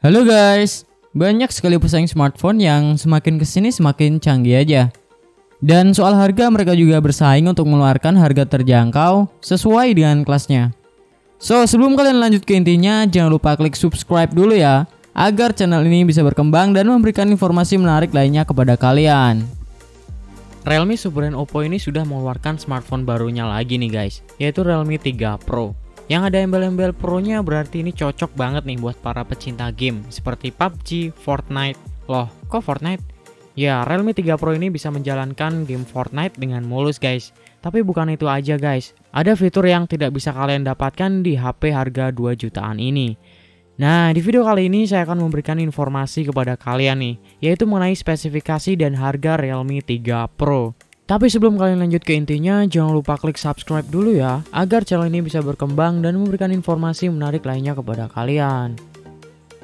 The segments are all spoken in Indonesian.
Halo guys, banyak sekali pesaing smartphone yang semakin kesini semakin canggih aja. Dan soal harga mereka juga bersaing untuk mengeluarkan harga terjangkau sesuai dengan kelasnya. So sebelum kalian lanjut ke intinya, jangan lupa klik subscribe dulu ya, agar channel ini bisa berkembang dan memberikan informasi menarik lainnya kepada kalian. Realme subbrand Oppo ini sudah mengeluarkan smartphone barunya lagi nih guys, yaitu Realme 3 Pro. Yang ada embel-embel Pro-nya berarti ini cocok banget nih buat para pecinta game seperti PUBG, Fortnite. Loh, kok Fortnite? Ya, Realme 3 Pro ini bisa menjalankan game Fortnite dengan mulus guys. Tapi bukan itu aja guys, ada fitur yang tidak bisa kalian dapatkan di HP harga 2 jutaan ini. Nah, di video kali ini saya akan memberikan informasi kepada kalian nih, yaitu mengenai spesifikasi dan harga Realme 3 Pro. Tapi sebelum kalian lanjut ke intinya, jangan lupa klik subscribe dulu ya, agar channel ini bisa berkembang dan memberikan informasi menarik lainnya kepada kalian.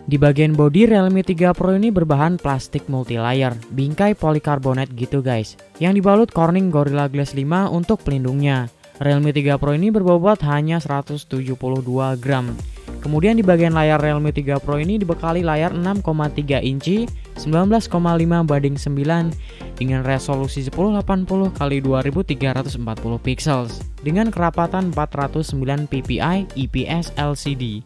Di bagian bodi, Realme 3 Pro ini berbahan plastik multilayer, bingkai polikarbonat gitu guys, yang dibalut Corning Gorilla Glass 5 untuk pelindungnya. Realme 3 Pro ini berbobot hanya 172 gram. Kemudian di bagian layar Realme 3 Pro ini dibekali layar 6,3 inci 19,5:9 dengan resolusi 1080 x 2340 pixels dengan kerapatan 409 ppi IPS LCD.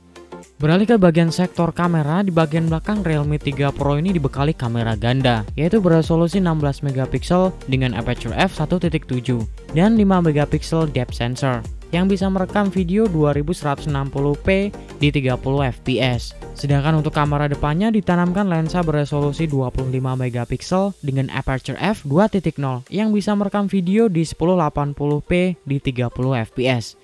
Beralih ke bagian sektor kamera, di bagian belakang Realme 3 Pro ini dibekali kamera ganda, yaitu beresolusi 16 megapiksel dengan aperture f1.7 dan 5 megapiksel depth sensor yang bisa merekam video 2160p di 30 fps. Sedangkan untuk kamera depannya ditanamkan lensa beresolusi 25 megapiksel dengan aperture f2.0 yang bisa merekam video di 1080p di 30 fps.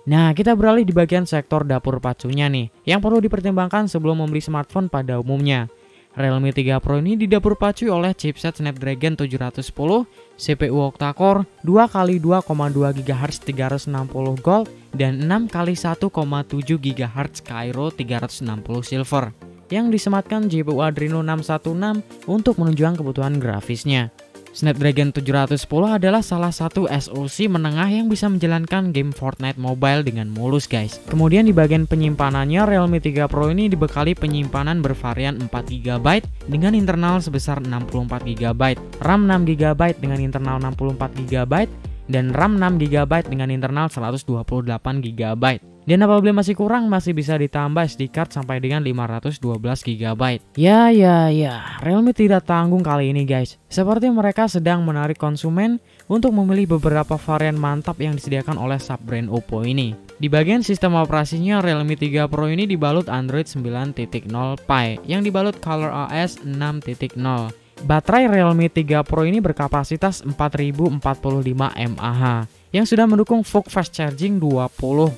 Nah, kita beralih di bagian sektor dapur pacunya nih, yang perlu dipertimbangkan sebelum membeli smartphone pada umumnya. Realme 3 Pro ini didapur pacu oleh chipset Snapdragon 710, CPU octa-core, 2x2,2 GHz 360 Gold, dan 6x1,7 GHz Kryo 360 Silver, yang disematkan GPU Adreno 616 untuk menunjang kebutuhan grafisnya. Snapdragon 710 adalah salah satu SoC menengah yang bisa menjalankan game Fortnite Mobile dengan mulus guys. Kemudian di bagian penyimpanannya, Realme 3 Pro ini dibekali penyimpanan bervarian 4GB dengan internal sebesar 64GB, RAM 6GB dengan internal 64GB, dan RAM 6GB dengan internal 128GB. Dan apabila masih kurang, masih bisa ditambah SD card sampai dengan 512GB. Ya, Realme tidak tanggung kali ini guys. Seperti mereka sedang menarik konsumen untuk memilih beberapa varian mantap yang disediakan oleh sub-brand Oppo ini. Di bagian sistem operasinya, Realme 3 Pro ini dibalut Android 9.0 Pie yang dibalut ColorOS 6.0. Baterai Realme 3 Pro ini berkapasitas 4045 mAh yang sudah mendukung fast charging 20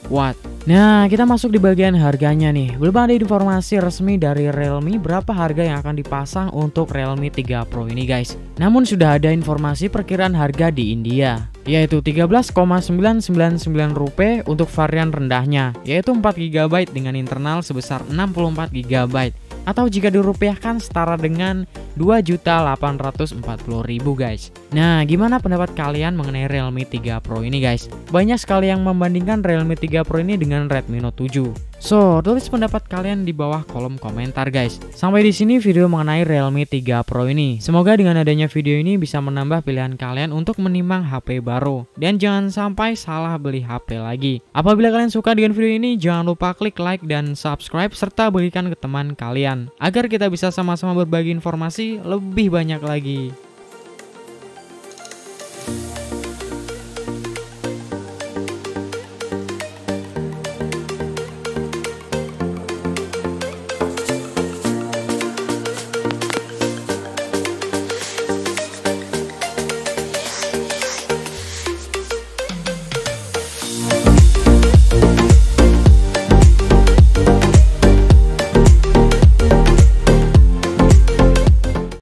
watt. Nah, kita masuk di bagian harganya nih. Belum ada informasi resmi dari Realme berapa harga yang akan dipasang untuk Realme 3 Pro ini guys. Namun sudah ada informasi perkiraan harga di India, yaitu Rp13,999 untuk varian rendahnya, yaitu 4GB dengan internal sebesar 64GB. Atau jika dirupiahkan setara dengan 2.840.000 guys. Nah, gimana pendapat kalian mengenai Realme 3 Pro ini guys? Banyak sekali yang membandingkan Realme 3 Pro ini dengan Redmi Note 7. So, tulis pendapat kalian di bawah kolom komentar guys. Sampai di sini video mengenai Realme 3 Pro ini. Semoga dengan adanya video ini bisa menambah pilihan kalian untuk menimbang HP baru. Dan jangan sampai salah beli HP lagi. Apabila kalian suka dengan video ini, jangan lupa klik like dan subscribe serta bagikan ke teman kalian, agar kita bisa sama-sama berbagi informasi lebih banyak lagi.